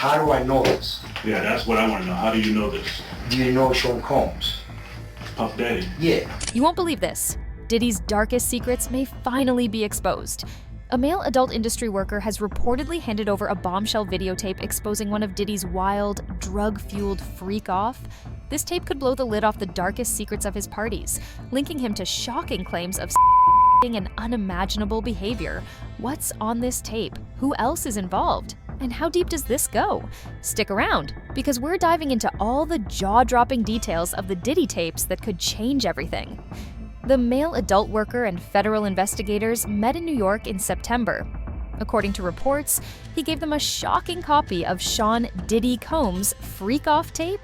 How do I know this? Yeah, that's what I want to know. How do you know this? Do you know Sean Combs? Puff Daddy. Yeah. You won't believe this. Diddy's darkest secrets may finally be exposed. A male adult industry worker has reportedly handed over a bombshell videotape exposing one of Diddy's wild, drug-fueled freak-off. This tape could blow the lid off the darkest secrets of his parties, linking him to shocking claims of and unimaginable behavior. What's on this tape? Who else is involved? And how deep does this go? Stick around, because we're diving into all the jaw-dropping details of the Diddy tapes that could change everything. The male adult worker and federal investigators met in New York in September. According to reports, he gave them a shocking copy of Sean Diddy Combs' freak-off tape.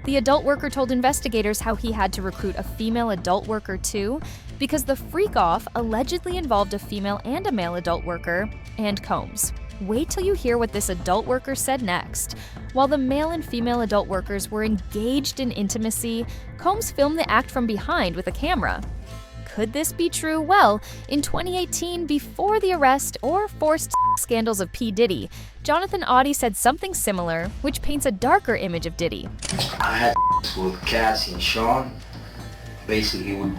The adult worker told investigators how he had to recruit a female adult worker too, because the freak-off allegedly involved a female and a male adult worker and Combs. Wait till you hear what this adult worker said next. While the male and female adult workers were engaged in intimacy, Combs filmed the act from behind with a camera. Could this be true? Well, in 2018, before the arrest or forced scandals of P. Diddy, Jonathan Audie said something similar, which paints a darker image of Diddy. I had with Cassie and Sean. Basically, he would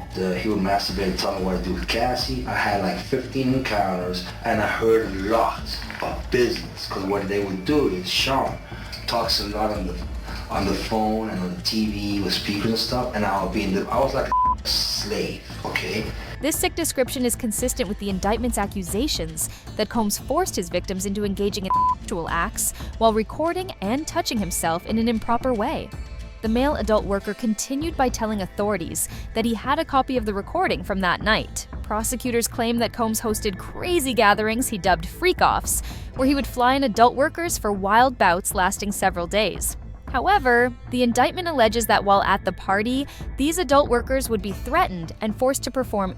masturbate and tell me what to do with Cassie. I had like 15 encounters, and I heard a lot of business. Because what they would do is Sean talks a lot on the phone and on the TV with speakers and stuff, and I was like a slave, okay? This sick description is consistent with the indictment's accusations that Combs forced his victims into engaging in sexual acts while recording and touching himself in an improper way. The male adult worker continued by telling authorities that he had a copy of the recording from that night. Prosecutors claim that Combs hosted crazy gatherings he dubbed Freakoffs, where he would fly in adult workers for wild bouts lasting several days. However, the indictment alleges that while at the party, these adult workers would be threatened and forced to perform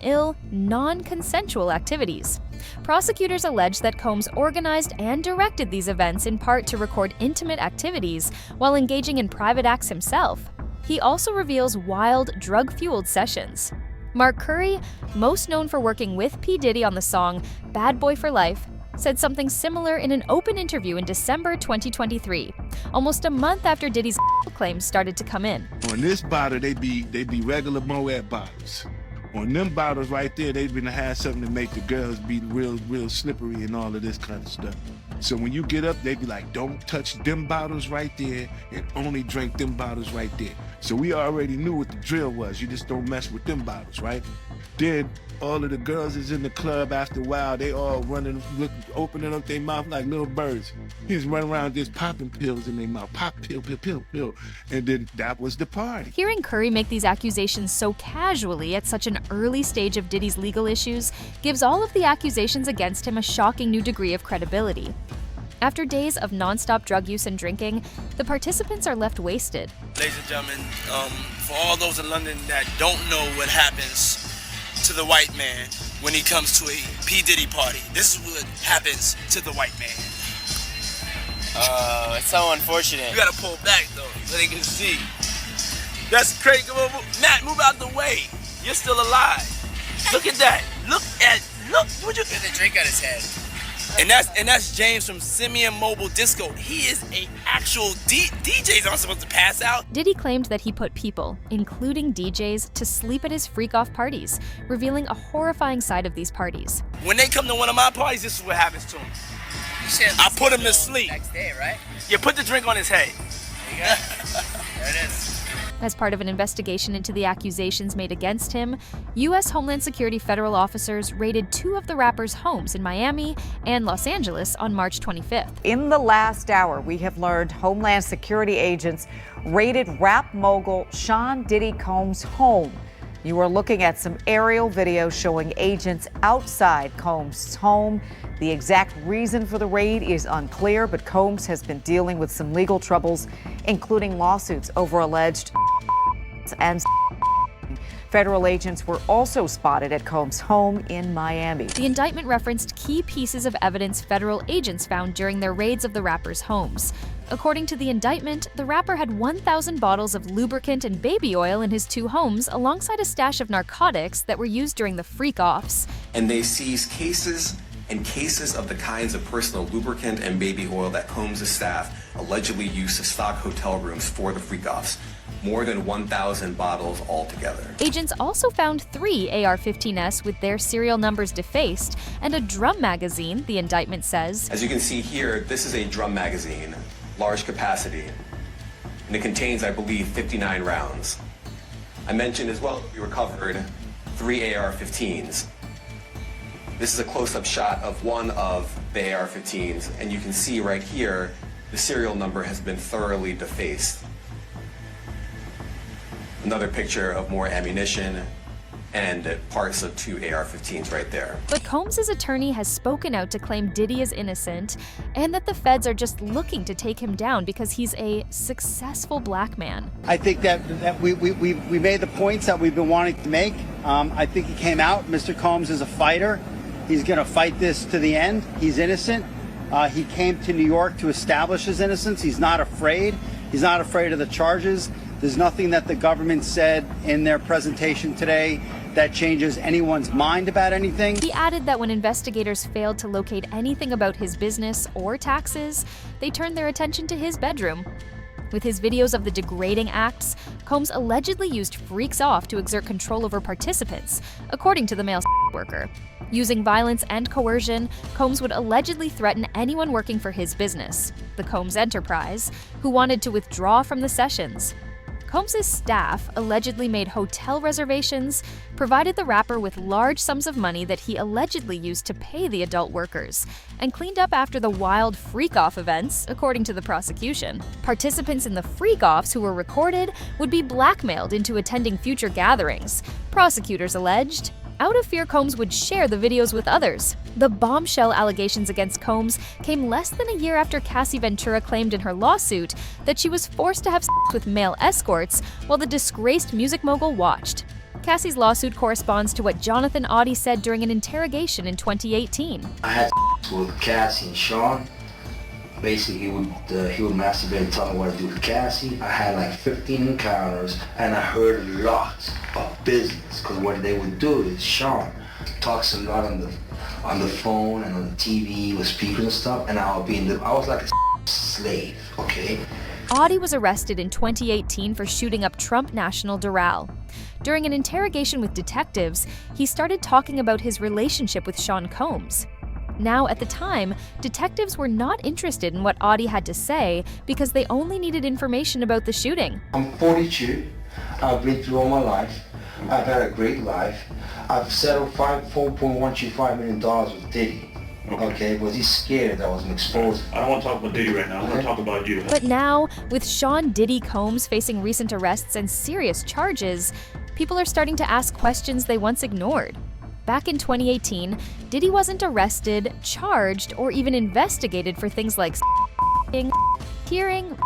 non-consensual activities. Prosecutors allege that Combs organized and directed these events in part to record intimate activities while engaging in private acts himself. He also reveals wild, drug-fueled sessions. Mark Curry, most known for working with P. Diddy on the song Bad Boy for Life, said something similar in an open interview in December 2023, almost a month after Diddy's claims started to come in. On this bottle, they be regular Moet bottles. On them bottles right there, they've been to have something to make the girls be real slippery and all of this kind of stuff. So when you get up, they be like, don't touch them bottles right there and only drink them bottles right there. So we already knew what the drill was. You just don't mess with them bottles, right? Then all of the girls is in the club after a while, they all running, opening up their mouth like little birds. He's running around just popping pills in their mouth, pop pill. And then that was the party. Hearing Curry make these accusations so casually at such an early stage of Diddy's legal issues gives all of the accusations against him a shocking new degree of credibility. After days of non-stop drug use and drinking, the participants are left wasted. Ladies and gentlemen, for all those in London that don't know what happens to the white man when he comes to a P. Diddy party, this is what happens to the white man. It's so unfortunate. You gotta pull back though, so they can see. That's crazy. Come on, Matt, move out the way. You're still alive. Look at that. Look. Would you Get the drink out his head. And that's James from Simeon Mobile Disco. He is a actual DJ's not supposed to pass out. Diddy claimed that he put people, including DJs, to sleep at his freak-off parties, revealing a horrifying side of these parties. When they come to one of my parties, this is what happens to them. I put him to sleep. Next day, right? You put the drink on his head. There you go. There it is. As part of an investigation into the accusations made against him, U.S. Homeland Security federal officers raided 2 of the rapper's homes in Miami and Los Angeles on March 25th. In the last hour, we have learned Homeland Security agents raided rap mogul Sean Diddy Combs' home. You are looking at some aerial video showing agents outside Combs' home. The exact reason for the raid is unclear, but Combs has been dealing with some legal troubles, including lawsuits over alleged and federal agents were also spotted at Combs' home in Miami. The indictment referenced key pieces of evidence federal agents found during their raids of the rapper's homes. According to the indictment, the rapper had 1,000 bottles of lubricant and baby oil in his 2 homes, alongside a stash of narcotics that were used during the freak-offs. And they seized cases and cases of the kinds of personal lubricant and baby oil that Combs' staff allegedly used to stock hotel rooms for the Freakoffs. More than 1,000 bottles altogether. Agents also found 3 AR-15s with their serial numbers defaced and a drum magazine, the indictment says. As you can see here, this is a drum magazine, large capacity, and it contains, I believe, 59 rounds. I mentioned as well that we recovered 3 AR-15s. This is a close-up shot of one of the AR-15s, and you can see right here, the serial number has been thoroughly defaced. Another picture of more ammunition and parts of 2 AR-15s right there. But Combs' attorney has spoken out to claim Diddy is innocent and that the feds are just looking to take him down because he's a successful black man. I think that we made the points that we've been wanting to make. I think he came out. Mr. Combs is a fighter. He's going to fight this to the end. He's innocent. He came to New York to establish his innocence. He's not afraid. He's not afraid of the charges. There's nothing that the government said in their presentation today that changes anyone's mind about anything. He added that when investigators failed to locate anything about his business or taxes, they turned their attention to his bedroom. With his videos of the degrading acts, Combs allegedly used freaks off to exert control over participants, according to the male worker. Using violence and coercion, Combs would allegedly threaten anyone working for his business, the Combs Enterprise, who wanted to withdraw from the sessions. Combs' staff allegedly made hotel reservations, provided the rapper with large sums of money that he allegedly used to pay the adult workers, and cleaned up after the wild Freakoff events, according to the prosecution. Participants in the Freakoffs who were recorded would be blackmailed into attending future gatherings, prosecutors alleged. Out of fear, Combs would share the videos with others. The bombshell allegations against Combs came less than a year after Cassie Ventura claimed in her lawsuit that she was forced to have sex with male escorts while the disgraced music mogul watched. Cassie's lawsuit corresponds to what Jonathan Audie said during an interrogation in 2018. I had with Cassie and Sean. Basically, he would masturbate and tell me what to do with Cassie. I had like 15 encounters, and I heard a lot of business. Because what they would do is Sean talks a lot on the phone and on the TV with speakers and stuff, and I was like a slave, okay? Audie was arrested in 2018 for shooting up Trump National Doral. During an interrogation with detectives, he started talking about his relationship with Sean Combs. Now, at the time, detectives were not interested in what Audie had to say because they only needed information about the shooting. I'm 42. I've been through all my life. I've had a great life. I've settled $4.125 million with Diddy. Okay, but he's scared that I wasn't exposed. I don't want to talk about Diddy right now. I want to talk about you. But now, with Sean Diddy Combs facing recent arrests and serious charges, people are starting to ask questions they once ignored. Back in 2018, Diddy wasn't arrested, charged, or even investigated for things like hearing,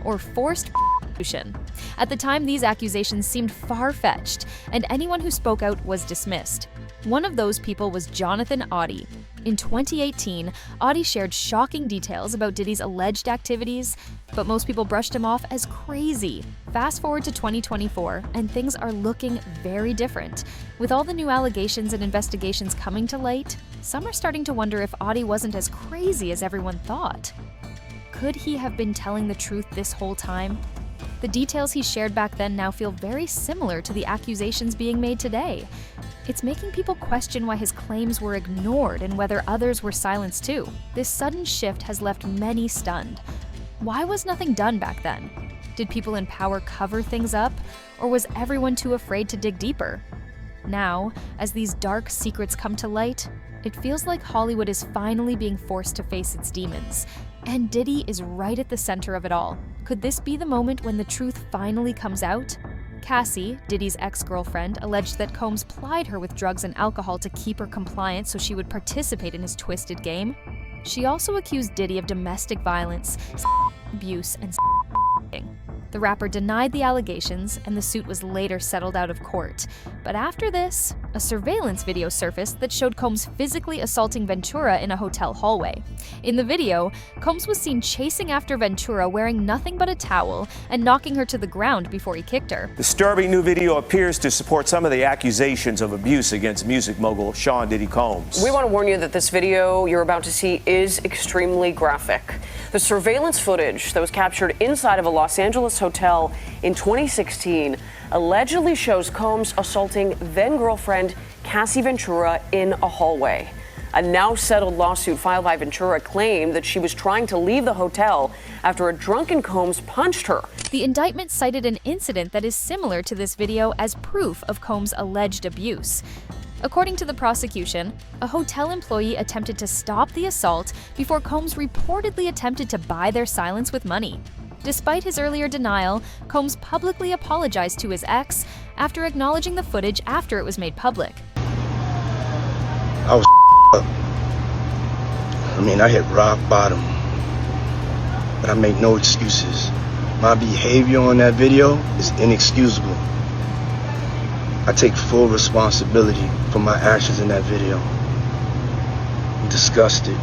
or forced prostitution. At the time, these accusations seemed far-fetched, and anyone who spoke out was dismissed. One of those people was Jonathan Audie. In 2018, Audie shared shocking details about Diddy's alleged activities, but most people brushed him off as crazy. Fast forward to 2024, and things are looking very different. With all the new allegations and investigations coming to light, some are starting to wonder if Audie wasn't as crazy as everyone thought. Could he have been telling the truth this whole time? The details he shared back then now feel very similar to the accusations being made today. It's making people question why his claims were ignored and whether others were silenced too. This sudden shift has left many stunned. Why was nothing done back then? Did people in power cover things up, or was everyone too afraid to dig deeper? Now, as these dark secrets come to light, it feels like Hollywood is finally being forced to face its demons. And Diddy is right at the center of it all. Could this be the moment when the truth finally comes out? Cassie, Diddy's ex-girlfriend, alleged that Combs plied her with drugs and alcohol to keep her compliant so she would participate in his twisted game. She also accused Diddy of domestic violence, abuse, and the rapper denied the allegations, and the suit was later settled out of court. But after this, a surveillance video surfaced that showed Combs physically assaulting Ventura in a hotel hallway. In the video, Combs was seen chasing after Ventura wearing nothing but a towel and knocking her to the ground before he kicked her. Disturbing new video appears to support some of the accusations of abuse against music mogul Sean Diddy Combs. We want to warn you that this video you're about to see is extremely graphic. The surveillance footage that was captured inside of a Los Angeles hotel in 2016 allegedly shows Combs assaulting then-girlfriend Cassie Ventura in a hallway. A now settled lawsuit filed by Ventura claimed that she was trying to leave the hotel after a drunken Combs punched her. The indictment cited an incident that is similar to this video as proof of Combs' alleged abuse. According to the prosecution, a hotel employee attempted to stop the assault before Combs reportedly attempted to buy their silence with money. Despite his earlier denial, Combs publicly apologized to his ex after acknowledging the footage after it was made public. I was up. I hit rock bottom, but I make no excuses. My behavior on that video is inexcusable. I take full responsibility for my actions in that video. I'm disgusted.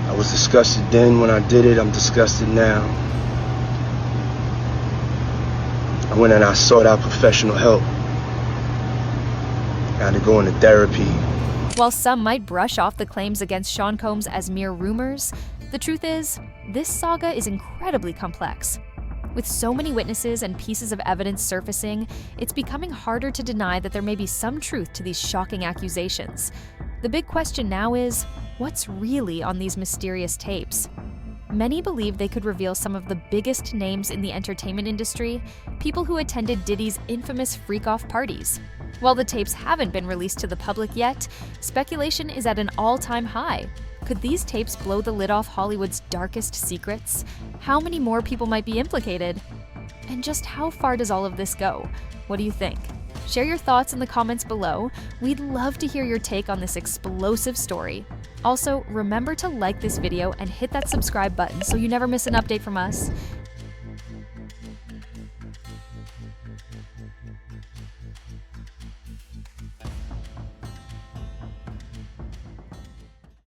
I was disgusted then when I did it. I'm disgusted now. I went and I sought out professional help. I had to go into therapy. While some might brush off the claims against Sean Combs as mere rumors, the truth is, this saga is incredibly complex. With so many witnesses and pieces of evidence surfacing, it's becoming harder to deny that there may be some truth to these shocking accusations. The big question now is, what's really on these mysterious tapes? Many believe they could reveal some of the biggest names in the entertainment industry, people who attended Diddy's infamous Freakoff parties. While the tapes haven't been released to the public yet, speculation is at an all-time high. Could these tapes blow the lid off Hollywood's darkest secrets? How many more people might be implicated? And just how far does all of this go? What do you think? Share your thoughts in the comments below. We'd love to hear your take on this explosive story. Also, remember to like this video and hit that subscribe button so you never miss an update from us.